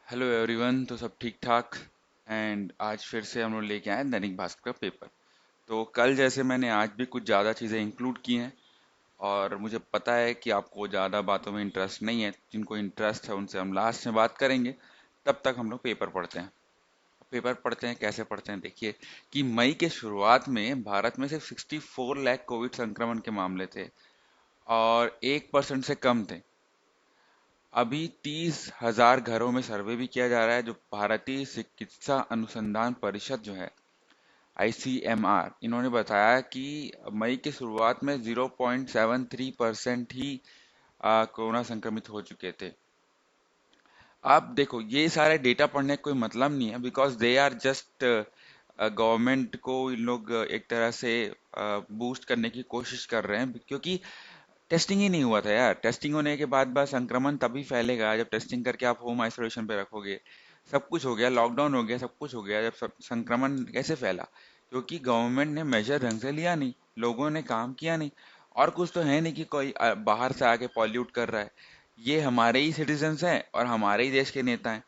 Hello everyone. तो सब ठीक ठाक। एंड आज फिर से हम लोग लेके आए हैं दैनिक भास्कर का पेपर। तो कल जैसे मैंने आज भी कुछ ज़्यादा चीज़ें इंक्लूड की हैं। और मुझे पता है कि आपको ज़्यादा बातों में इंटरेस्ट नहीं है, जिनको इंटरेस्ट है उनसे हम लास्ट में बात करेंगे। तब तक हम लोग पेपर पढ़ते हैं। पेपर पढ़ते हैं, कैसे पढ़ते हैं देखिए कि मई के शुरुआत में भारत में सिर्फ 64 लाख कोविड संक्रमण के मामले थे और 1% से कम थे। अभी 30,000 घरों में सर्वे भी किया जा रहा है। जो भारतीय चिकित्सा अनुसंधान परिषद जो है, आईसीएमआर, इन्होंने बताया कि मई की शुरुआत में 0.73% ही कोरोना संक्रमित हो चुके थे। अब देखो, ये सारे डेटा पढ़ने का कोई मतलब नहीं है, because they are just government को इन लोग एक तरह से बूस्ट करने की कोशिश कर रहे हैं, क्योंकि टेस्टिंग ही नहीं हुआ था यार। टेस्टिंग होने के बाद बस संक्रमण तभी फैलेगा जब टेस्टिंग करके आप होम आइसोलेशन पे रखोगे। सब कुछ हो गया, लॉकडाउन हो गया, सब कुछ हो गया, जब संक्रमण कैसे फैला? क्योंकि गवर्नमेंट ने मेजर ढंग से लिया नहीं, लोगों ने काम किया नहीं। और कुछ तो है नहीं कि कोई बाहर से आके पॉल्यूट कर रहा है। ये हमारे ही सिटीजन्स हैं और हमारे ही देश के नेता हैं।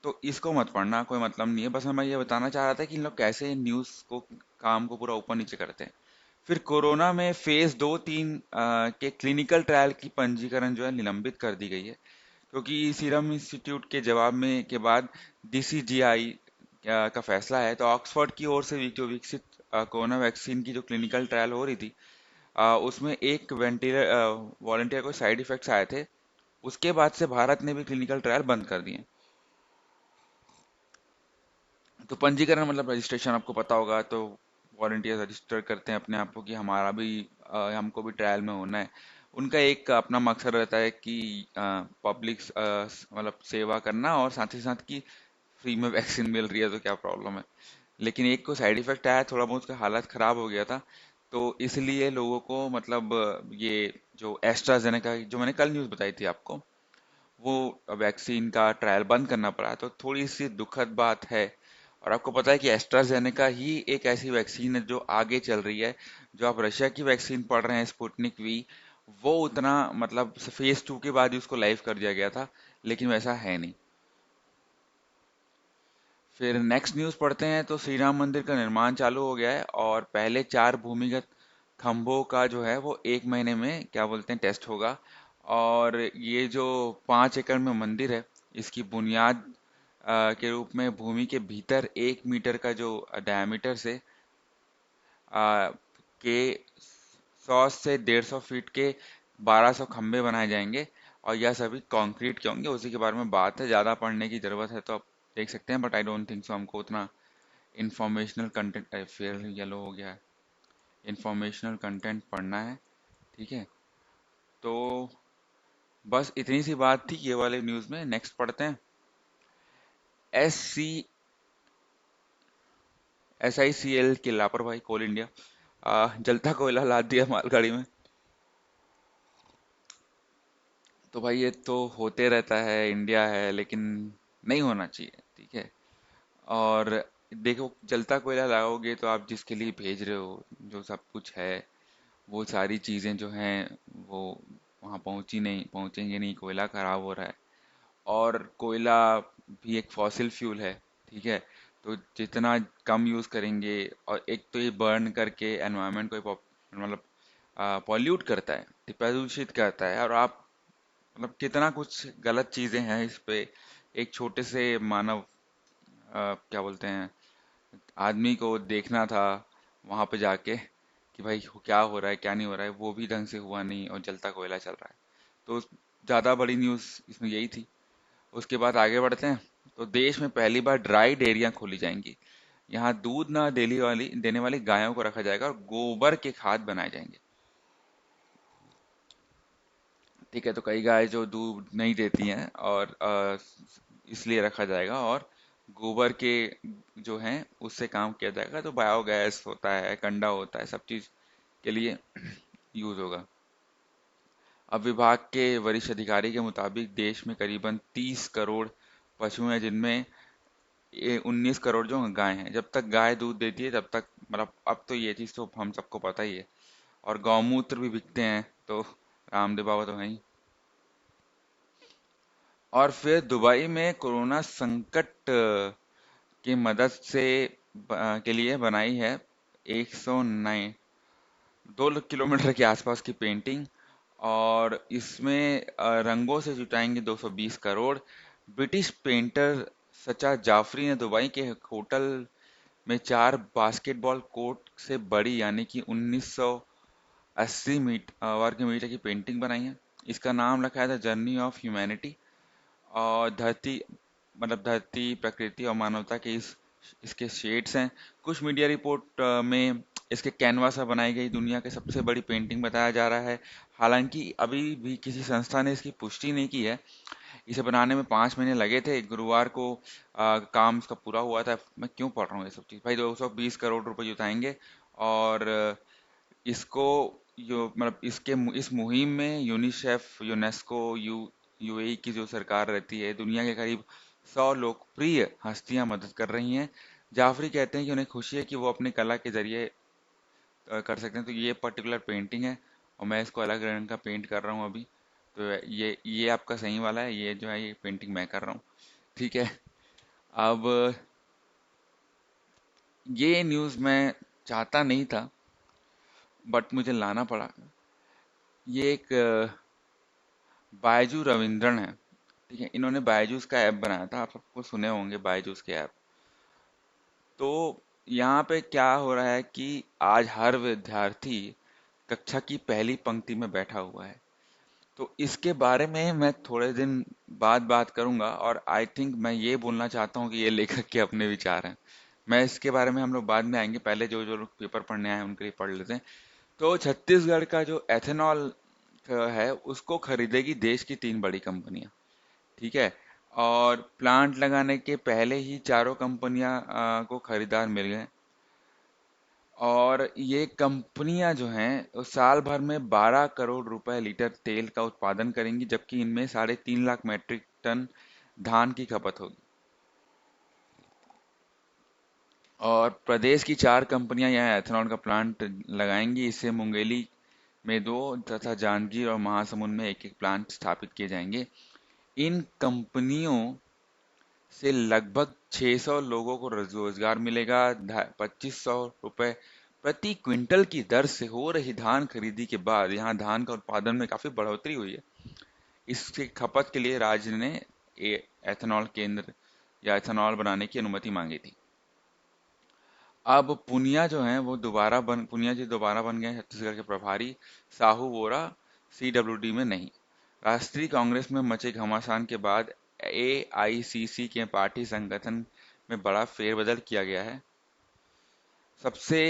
तो इसको मत पढ़ना, कोई मतलब नहीं है। बस मैं ये बताना चाह रहा था कि इन लोग कैसे न्यूज़ को, काम को पूरा ऊपर नीचे करते हैं। फिर कोरोना में फेज 2-3 के क्लिनिकल ट्रायल की पंजीकरण जो है निलंबित कर दी गई है, क्योंकि सीरम इंस्टीट्यूट के जवाब में के बाद डीसीजीआई का फैसला है। तो ऑक्सफोर्ड की ओर से जो विकसित कोरोना वैक्सीन की जो क्लिनिकल ट्रायल हो रही थी, उसमें एक वेंटिलेटर वॉलंटियर को साइड इफेक्ट्स आए थे। उसके बाद से भारत ने भी क्लिनिकल ट्रायल बंद कर दिए। तो पंजीकरण मतलब रजिस्ट्रेशन, आपको पता होगा। तो वॉलंटियर रजिस्टर करते हैं अपने आप को कि हमारा भी हमको भी ट्रायल में होना है। उनका एक अपना मकसद रहता है कि पब्लिक मतलब सेवा करना, और साथ ही साथ कि फ्री में वैक्सीन मिल रही है तो क्या प्रॉब्लम है। लेकिन एक को साइड इफेक्ट आया, थोड़ा बहुत उसका हालत खराब हो गया था। तो इसलिए लोगों को मतलब ये जो एस्ट्राजेनेका, जो मैंने कल न्यूज़ बताई थी आपको, वो वैक्सीन का ट्रायल बंद करना पड़ा। तो थोड़ी सी दुखद बात है। और आपको पता है कि एस्ट्राजेनेका ही एक ऐसी वैक्सीन है जो आगे चल रही है। जो आप रशिया की वैक्सीन पढ़ रहे हैं, स्पुतनिक वी, वो उतना मतलब फेज 2 के बाद ही उसको लाइव कर दिया गया था, लेकिन वैसा है नहीं। फिर नेक्स्ट न्यूज़ पढ़ते हैं। तो श्री राम मंदिर का निर्माण चालू हो गया है और पहले 4 भूमिगत खंभों का जो है वो 1 महीने में क्या बोलते हैं टेस्ट होगा। और ये जो 5 एकड़ में मंदिर है, इसकी बुनियाद के रूप में भूमि के भीतर 1 मीटर का जो डायमीटर से के 100 से 150 फीट के 1200 खंभे बनाए जाएंगे। और यह सभी कंक्रीट के होंगे। उसी के बारे में बात है, ज़्यादा पढ़ने की ज़रूरत है तो आप देख सकते हैं, but I don't think so हमको उतना इंफॉर्मेशनल कंटेंट, फिर येलो हो गया है, इंफॉर्मेशनल कंटेंट पढ़ना है। ठीक है, तो बस इतनी सी बात थी ये वाले न्यूज़ में। नेक्स्ट पढ़ते हैं। SICL की लापरवाही, कोल इंडिया जलता कोयला लाद दिया मालगाड़ी में। तो भाई ये तो होते रहता है, इंडिया है, लेकिन नहीं होना चाहिए। ठीक है। और देखो, जलता कोयला लाओगे तो आप जिसके लिए भेज रहे हो, जो सब कुछ है, वो सारी चीज़ें जो हैं वो वहाँ पहुँची नहीं, पहुँचेंगे नहीं, कोयला खराब हो रहा है। और कोयला भी एक फॉसिल फ्यूल है। ठीक है। तो जितना कम यूज़ करेंगे, और एक तो ये बर्न करके एनवायरनमेंट को मतलब पॉल्यूट करता है, प्रदूषित करता है। और आप मतलब कितना कुछ गलत चीज़ें हैं इस पे। एक छोटे से मानव क्या बोलते हैं आदमी को देखना था वहां पे जाके कि भाई क्या हो रहा है क्या नहीं हो रहा है, वो भी ढंग से हुआ नहीं और जलता कोयला चल रहा है। तो ज़्यादा बड़ी न्यूज़ इसमें यही थी। उसके बाद आगे बढ़ते हैं। तो देश में पहली बार ड्राई डेयरियां खोली जाएंगी। यहाँ दूध ना देने वाली गायों को रखा जाएगा और गोबर के खाद बनाए जाएंगे। ठीक है। तो कई गाय जो दूध नहीं देती हैं, और इसलिए रखा जाएगा। और गोबर के जो हैं उससे काम किया जाएगा। तो बायोगैस होता है, कंडा होता है, सब चीज़ के लिए यूज होगा। अब विभाग के वरिष्ठ अधिकारी के मुताबिक देश में करीबन 30 करोड़ पशु हैं, जिनमें ये 19 करोड़ जो गाय हैं। जब तक गाय दूध देती है तब तक मतलब, अब तो ये चीज़ तो हम सबको पता ही है। और गौमूत्र भी बिकते हैं, तो रामदेव बाबा तो हैं ही। और फिर दुबई में कोरोना संकट की मदद से के लिए बनाई है 109 2 किलोमीटर के आसपास की पेंटिंग। और इसमें रंगों से जुटाएंगे 220 करोड़। ब्रिटिश पेंटर सचा जाफरी ने दुबई के होटल में 4 बास्केटबॉल कोर्ट से बड़ी यानी कि 1980 वर्ग मीटर की पेंटिंग बनाई है। इसका नाम रखा है द जर्नी ऑफ ह्यूमैनिटी। और धरती मतलब धरती, प्रकृति और मानवता के इस इसके शेड्स हैं। कुछ मीडिया रिपोर्ट में इसके कैनवास पर बनाई गई दुनिया की सबसे बड़ी पेंटिंग बताया जा रहा है। हालांकि अभी भी किसी संस्था ने इसकी पुष्टि नहीं की है। इसे बनाने में 5 महीने लगे थे। गुरुवार को काम इसका पूरा हुआ था। मैं क्यों पढ़ रहा हूँ ये सब चीज़ भाई। 220 करोड़ रुपए जुटाएंगे। और इसको मतलब इस मुहिम में यूनिसेफ, यूनेस्को, यूएई की जो सरकार रहती है, दुनिया के करीब 100 लोकप्रिय हस्तियां मदद कर रही हैं। जाफरी कहते हैं कि उन्हें खुशी है कि वो अपनी कला के जरिए कर सकते हैं। तो ये पर्टिकुलर पेंटिंग है और मैं इसको अलग रंग का पेंट कर रहा हूँ अभी। तो ये आपका सही वाला है, ये जो है ये पेंटिंग मैं कर रहा हूँ। ठीक है। अब ये न्यूज़ मैं चाहता नहीं था बट मुझे लाना पड़ा। ये एक बायजू रविंद्रन है। ठीक है, इन्होंने बायजूस का ऐप बनाया था, आप सबको सुने होंगे बायजूस के ऐप। तो यहाँ पे क्या हो रहा है कि आज हर विद्यार्थी कक्षा की पहली पंक्ति में बैठा हुआ है। तो इसके बारे में मैं थोड़े दिन बाद बात करूंगा। और आई थिंक मैं ये बोलना चाहता हूँ कि ये लेखक के अपने विचार हैं। मैं इसके बारे में हम लोग बाद में आएंगे, पहले जो जो लोग पेपर पढ़ने आए हैं उनके लिए पढ़ लेते हैं। तो छत्तीसगढ़ का जो एथेनॉल है उसको खरीदेगी देश की 3 बड़ी कंपनियां। ठीक है। और प्लांट लगाने के पहले ही चारों कंपनियां को खरीदार मिल गए। और ये कंपनियां जो हैं वो साल भर में 12 करोड़ रुपए लीटर तेल का उत्पादन करेंगी, जबकि इनमें 3.5 लाख मीट्रिक टन धान की खपत होगी। और प्रदेश की 4 कंपनियां यहाँ एथेनॉल का प्लांट लगाएंगी। इससे मुंगेली में 2 तथा जांजगीर और महासमुंद में एक एक प्लांट स्थापित किए जाएंगे। इन कंपनियों से लगभग 600 लोगों को रोजगार मिलेगा। 2500 रुपए प्रति क्विंटल की दर से हो रही धान खरीदी के बाद यहाँ धान का उत्पादन में काफी बढ़ोतरी हुई है। इसके खपत के लिए राज्य ने एथेनॉल केंद्र या एथेनॉल बनाने की अनुमति मांगी थी। अब पुनिया जी दोबारा बन गए छत्तीसगढ़ के प्रभारी। साहू वोरा सीडब्ल्यूडी में नहीं। राष्ट्रीय कांग्रेस में मचे घमासान के बाद एआईसीसी के पार्टी संगठन में बड़ा फेरबदल किया गया है। सबसे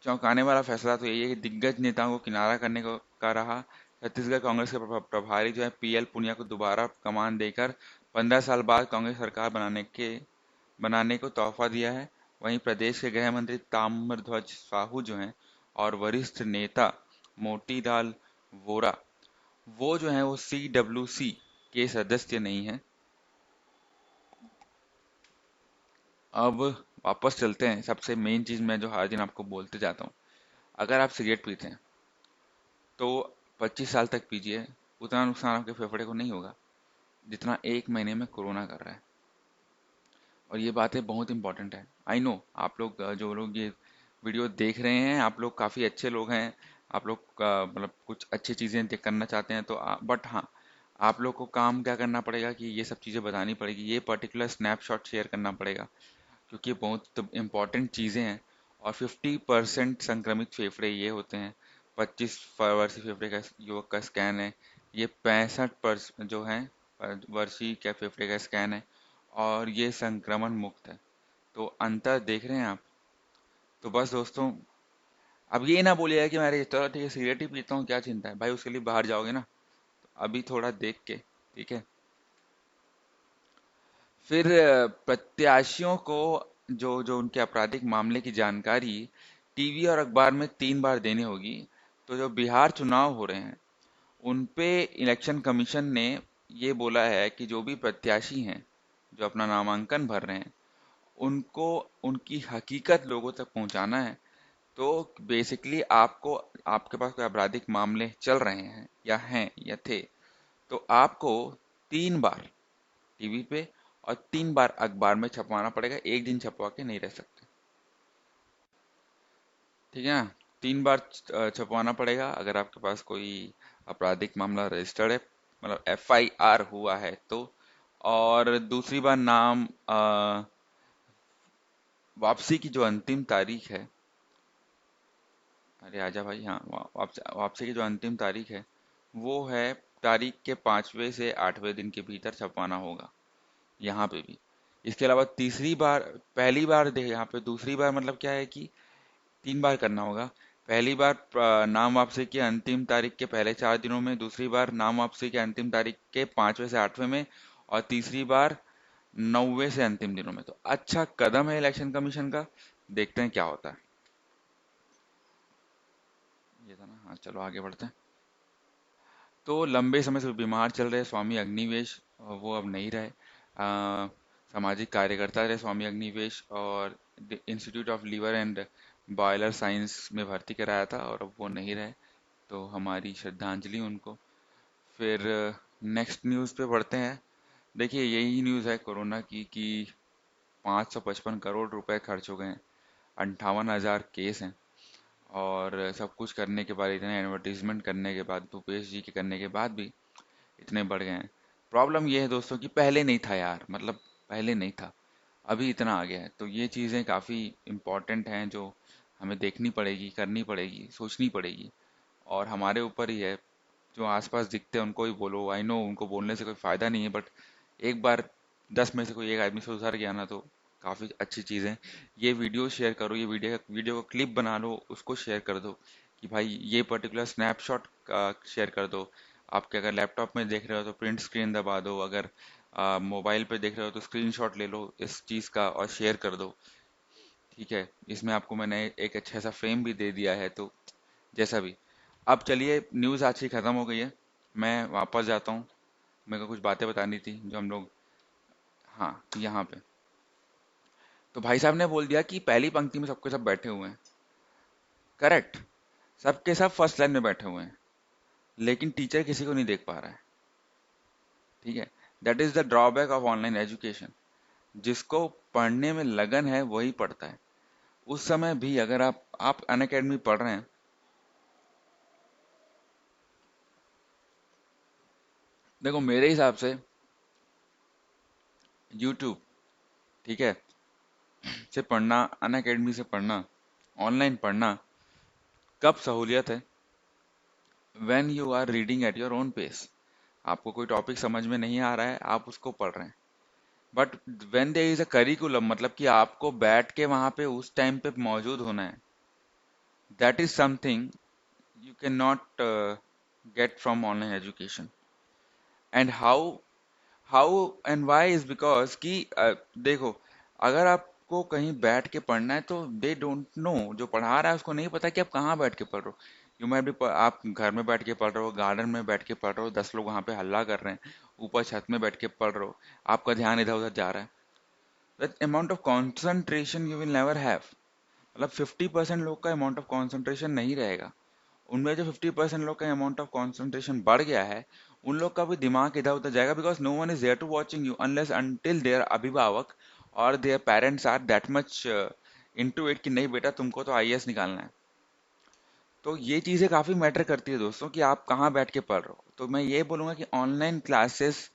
चौंकाने वाला फैसला तो यही है कि दिग्गज नेताओं को किनारा करने को का रहा। छत्तीसगढ़ कांग्रेस के प्रभारी जो है पीएल पुनिया को दोबारा कमान देकर 15 साल बाद कांग्रेस सरकार बनाने को तोहफा दिया है। वहीं प्रदेश के गृह मंत्री ताम्रध्वज साहू जो हैं और वरिष्ठ नेता मोतीलाल वोरा, वो जो है वो सीडब्ल्यूसी के सदस्य नहीं है। अब वापस चलते हैं। सबसे मेन चीज मैं जो हर दिन आपको बोलते जाता हूँ, अगर आप सिगरेट पीते हैं तो 25 साल तक पीजिए, उतना नुकसान आपके फेफड़े को नहीं होगा जितना 1 महीने में कोरोना कर रहा है। और ये बातें बहुत इंपॉर्टेंट है। आई नो आप लोग जो लोग ये वीडियो देख रहे हैं आप लोग काफ़ी अच्छे लोग हैं। आप लोग मतलब कुछ अच्छी चीज़ें करना चाहते हैं। तो बट हाँ, आप लोग को काम क्या करना पड़ेगा कि ये सब चीज़ें बतानी पड़ेगी, ये पर्टिकुलर स्नैपशॉट शेयर करना पड़ेगा, क्योंकि बहुत इंपॉर्टेंट चीज़ें हैं। और 50% संक्रमित फेफड़े ये होते हैं। 25 वर्षीय फेफड़े का युवक का स्कैन है। ये 65 जो है वर्षीय क्या फेफड़े का स्कैन है। और ये संक्रमण मुक्त है। तो अंतर देख रहे हैं आप। तो बस दोस्तों, अब ये ना बोलिएगा कि मैं चलो ठीक है सिगरेट ही पीता हूँ क्या चिंता है भाई, उसके लिए बाहर जाओगे ना। अभी थोड़ा देख के। ठीक है। फिर प्रत्याशियों को जो जो उनके आपराधिक मामले की जानकारी टीवी और अखबार में 3 बार देनी होगी। तो जो बिहार चुनाव हो रहे हैं उन पे इलेक्शन कमीशन ने ये बोला है कि जो भी प्रत्याशी हैं जो अपना नामांकन भर रहे हैं उनको उनकी हकीकत लोगों तक पहुंचाना है। तो बेसिकली आपको, आपके पास कोई आपराधिक मामले चल रहे हैं या थे, तो आपको 3 बार टीवी पे, और 3 बार अखबार में छपवाना पड़ेगा, एक दिन छपवा के नहीं रह सकते। ठीक है ना? 3 बार छपवाना पड़ेगा अगर आपके पास कोई आपराधिक मामला रजिस्टर्ड है, मतलब FIR हुआ है तो। और दूसरी बार नाम वापसी की जो अंतिम तारीख है, अरे आजा भाई, हाँ, वापसी वापसी की जो अंतिम तारीख है वो है तारीख के 5वें से 8वें दिन के भीतर छपवाना होगा, यहाँ पे भी। इसके अलावा तीसरी बार, पहली बार देख यहाँ पे, दूसरी बार मतलब क्या है कि 3 बार करना होगा। पहली बार नाम वापसी की अंतिम तारीख के पहले 4 दिनों में, दूसरी बार नाम वापसी की अंतिम तारीख के 5वें से 8वें में, और तीसरी बार 9वें से अंतिम दिनों में। तो अच्छा कदम है इलेक्शन कमीशन का, देखते हैं क्या होता है। ये था ना, हाँ चलो आगे बढ़ते हैं। तो लंबे समय से बीमार चल रहे स्वामी अग्निवेश, वो अब नहीं रहे। सामाजिक कार्यकर्ता रहे स्वामी अग्निवेश, और institute of liver and biliary science में भर्ती कराया था, और अब वो नहीं रहे। तो हमारी श्रद्धांजलि उनको। फिर नेक्स्ट न्यूज़ पे बढ़ते हैं। देखिए यही न्यूज़ है कोरोना की कि 555 करोड़ रुपए खर्च हो गए हैं, 58,000 केस हैं, और सब कुछ करने के बाद, इतने एडवर्टीजमेंट करने के बाद, भूपेश जी के करने के बाद भी इतने बढ़ गए हैं। प्रॉब्लम ये है दोस्तों कि पहले नहीं था यार, मतलब पहले नहीं था, अभी इतना आ गया है। तो ये चीज़ें काफ़ी इम्पोर्टेंट हैं जो हमें देखनी पड़ेगी, करनी पड़ेगी, सोचनी पड़ेगी, और हमारे ऊपर ही है। जो आसपास दिखते हैं उनको ही बोलो, आई नो उनको बोलने से कोई फ़ायदा नहीं है, बट एक बार 10 में से कोई एक आदमी सुधर गया ना, तो काफ़ी अच्छी चीज़ है। ये वीडियो शेयर करो, ये वीडियो का क्लिप बना लो, उसको शेयर कर दो कि भाई ये पर्टिकुलर स्नैपशॉट का शेयर कर दो। आपके अगर लैपटॉप में देख रहे हो तो प्रिंट स्क्रीन दबा दो, अगर मोबाइल पे देख रहे हो तो स्क्रीनशॉट ले लो इस चीज़ का और शेयर कर दो। ठीक है, इसमें आपको मैंने एक अच्छा सा फ्रेम भी दे दिया है, तो जैसा भी। अब चलिए, न्यूज़ आज की ख़त्म हो गई है, मैं वापस जाता हूँ। मेरे को कुछ बातें बतानी थी जो हम लोग, हाँ, यहाँ पे। तो भाई साहब ने बोल दिया कि पहली पंक्ति में सबके सब बैठे हुए हैं। करेक्ट, सबके सब फर्स्ट लाइन में बैठे हुए हैं, लेकिन टीचर किसी को नहीं देख पा रहा है। ठीक है, that is the drawback of online education. जिसको पढ़ने में लगन है वही पढ़ता है। उस समय भी अगर आप अनअकैडमी पढ़ रहे हैं, देखो मेरे हिसाब से यूट्यूब, ठीक है, से पढ़ना, अनअकैडमी से पढ़ना, ऑनलाइन पढ़ना कब सहूलियत है? When you are reading at your own pace. आपको कोई टॉपिक समझ में नहीं आ रहा है, आप उसको पढ़ रहे हैं। But when there is a curriculum, मतलब कि आपको बैठ के वहां पे उस टाइम पे मौजूद होना है, that is something you cannot get from online education. And how and why is because कि देखो, अगर आपको कहीं बैठ के पढ़ना है तो दे डोंट नो, जो पढ़ा रहा है उसको नहीं पता कि आप कहाँ बैठ के पढ़ रहे हो। यू माइट बी, आप घर में बैठ के पढ़ रहे हो, गार्डन में बैठ के पढ़ रहे हो, 10 लोग वहां पे हल्ला कर रहे हैं, ऊपर छत में बैठ के पढ़ रहे हो, आपका ध्यान इधर उधर जा रहा है। That amount of concentration you will never have. मतलब 50% लोग का अमाउंट ऑफ कॉन्सेंट्रेशन नहीं रहेगा। उनमें जो 50% लोग का अमाउंट ऑफ कंसंट्रेशन बढ़ गया है, उन लोग का भी दिमाग इधर उधर जाएगा, because no one is there to watching you unless until there अभिभावक और their parents are that much into it कि नहीं बेटा तुमको तो IAS निकालना है। तो ये चीजें काफी मैटर करती है दोस्तों कि आप कहाँ बैठ के पढ़ रहे हो। तो मैं ये बोलूंगा कि ऑनलाइन क्लासेस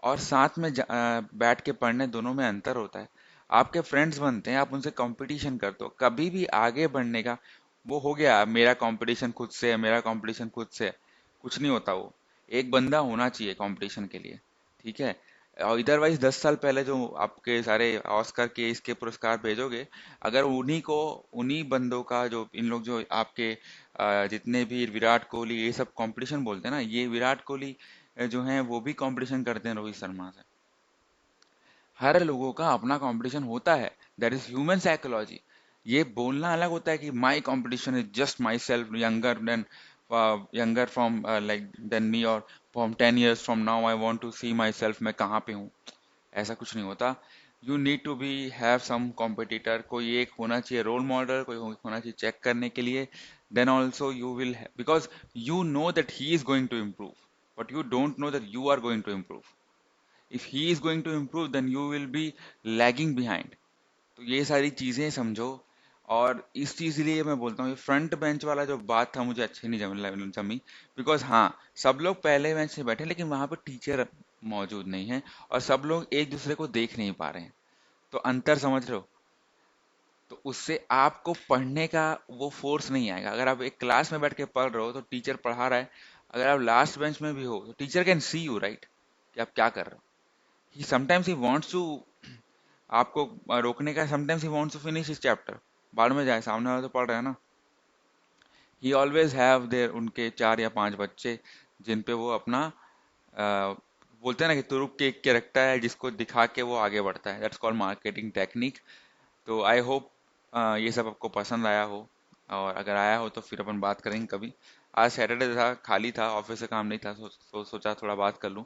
और साथ में बैठ के पढ़ने, दोनों में अंतर होता है। आपके फ्रेंड्स बनते हैं, आप उनसे कंपटीशन करते हो, कभी भी आगे बढ़ने का वो हो गया मेरा कंपटीशन खुद से है, मेरा कंपटीशन खुद से है, कुछ नहीं होता वो। एक बंदा होना चाहिए कंपटीशन के लिए। ठीक है, और इधरवाइज 10 साल पहले जो आपके सारे ऑस्कर के इसके पुरस्कार भेजोगे, अगर उन्हीं को, उन्हीं बंदों का, जो इन लोग जो आपके जितने भी विराट कोहली ये सब कंपटीशन बोलते हैं ना, ये विराट कोहली जो हैं वो भी कंपटीशन करते हैं रोहित शर्मा से। हर लोगों का अपना कंपटीशन होता है, दैट इज ह्यूमन साइकोलॉजी। ये बोलना अलग होता है कि my competition is just myself younger than, younger from like than me, और from 10 years from now I want to see myself, मैं कहाँ पे हूँ। ऐसा कुछ नहीं होता। You need to be have some competitor, कोई एक होना चाहिए रोल मॉडल, कोई होना चाहिए चेक करने के लिए। Then also you will, because you know that he is going to improve, but you don't know that you are going to improve. If he is going to improve then you will be lagging behind. तो ये सारी चीजें समझो। और इस चीज के लिए मैं बोलता हूँ, ये फ्रंट बेंच वाला जो बात था मुझे अच्छी नहीं जमी। बिकॉज हाँ, सब लोग पहले बेंच से बैठे लेकिन वहां पे टीचर मौजूद नहीं है, और सब लोग एक दूसरे को देख नहीं पा रहे हैं। तो अंतर समझ रहे हो? तो उससे आपको पढ़ने का वो फोर्स नहीं आएगा। अगर आप एक क्लास में बैठ के पढ़ रहे हो तो टीचर पढ़ा रहा है, अगर आप लास्ट बेंच में भी हो तो teacher can see you, right, कि आप क्या कर रहे हो। He sometimes he wants to आपको रोकने का, sometimes he wants to finish his chapter. बाद में जाए, सामने वाला तो पढ़ रहा है ना। ही ऑलवेज हैव देयर उनके 4 या 5 बच्चे जिन पे वो अपना बोलते हैं ना कि तुरुप के रखता है, जिसको दिखा के वो आगे बढ़ता है। That's called marketing technique. तो आई होप ये सब आपको पसंद आया हो, और अगर आया हो तो फिर अपन बात करेंगे कभी। आज सैटरडे था, खाली था, ऑफिस से काम नहीं था, सोचा थोड़ा बात कर लूं।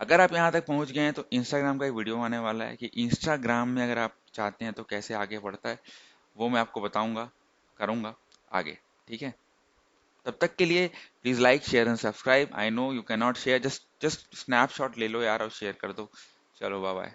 अगर आप यहाँ तक पहुंच गए हैं तो इंस्टाग्राम का एक वीडियो आने वाला है कि इंस्टाग्राम में अगर आप चाहते हैं तो कैसे आगे बढ़ता है, वो मैं आपको बताऊंगा, करूंगा आगे। ठीक है? तब तक के लिए please like share and subscribe. I know you can not share, just just snapshot ले लो यार और शेयर कर दो। चलो बाय बाय।